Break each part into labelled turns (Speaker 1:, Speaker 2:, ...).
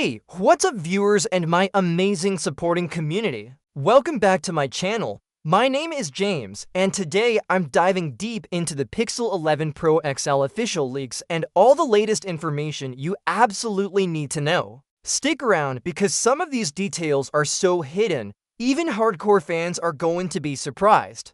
Speaker 1: Hey, what's up viewers and my amazing supporting community? Welcome back to my channel. My name is James, and today I'm diving deep into the Pixel 11 Pro XL official leaks and all the latest information you absolutely need to know. Stick around because some of these details are so hidden, even hardcore fans are going to be surprised.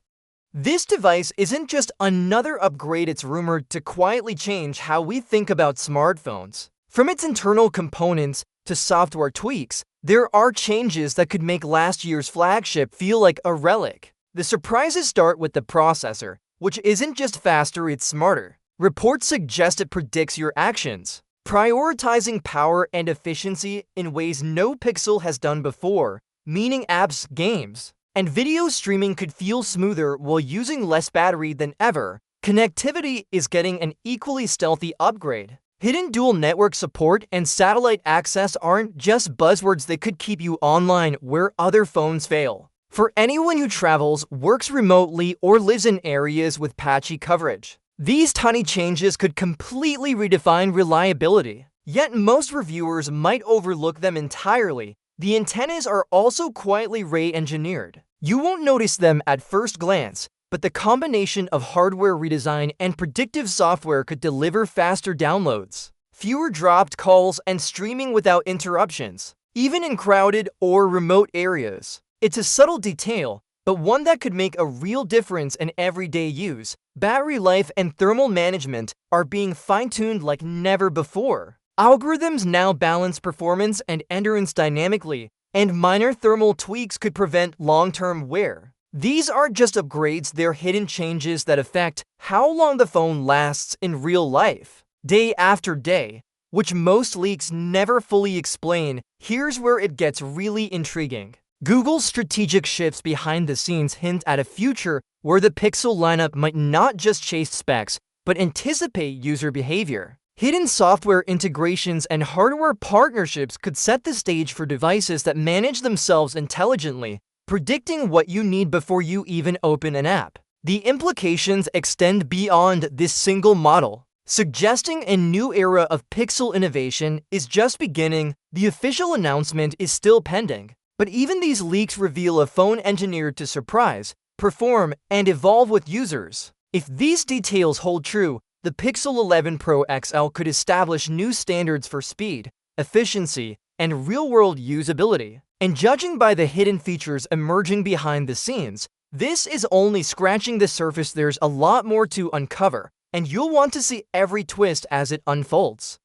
Speaker 1: This device isn't just another upgrade, it's rumored to quietly change how we think about smartphones. From its internal components to software tweaks, there are changes that could make last year's flagship feel like a relic. The surprises start with the processor, which isn't just faster, it's smarter. Reports suggest it predicts your actions, prioritizing power and efficiency in ways no Pixel has done before, meaning apps, games, and video streaming could feel smoother while using less battery than ever. Connectivity is getting an equally stealthy upgrade. Hidden dual network support and satellite access aren't just buzzwords that could keep you online where other phones fail. For anyone who travels, works remotely, or lives in areas with patchy coverage, these tiny changes could completely redefine reliability. Yet most reviewers might overlook them entirely. The antennas are also quietly re-engineered. You won't notice them at first glance, but the combination of hardware redesign and predictive software could deliver faster downloads, fewer dropped calls, and streaming without interruptions, even in crowded or remote areas. It's a subtle detail, but one that could make a real difference in everyday use. Battery life and thermal management are being fine-tuned like never before. Algorithms now balance performance and endurance dynamically, and minor thermal tweaks could prevent long-term wear. These aren't just upgrades, they're hidden changes that affect how long the phone lasts in real life, day after day, which most leaks never fully explain. Here's where it gets really intriguing. Google's strategic shifts behind the scenes hint at a future where the Pixel lineup might not just chase specs, but anticipate user behavior. Hidden software integrations and hardware partnerships could set the stage for devices that manage themselves intelligently, predicting what you need before you even open an app. The implications extend beyond this single model, suggesting a new era of Pixel innovation is just beginning. The official announcement is still pending, but even these leaks reveal a phone engineered to surprise, perform, and evolve with users. If these details hold true, the Pixel 11 Pro XL could establish new standards for speed, efficiency, and real-world usability. And judging by the hidden features emerging behind the scenes, this is only scratching the surface. There's a lot more to uncover, and you'll want to see every twist as it unfolds.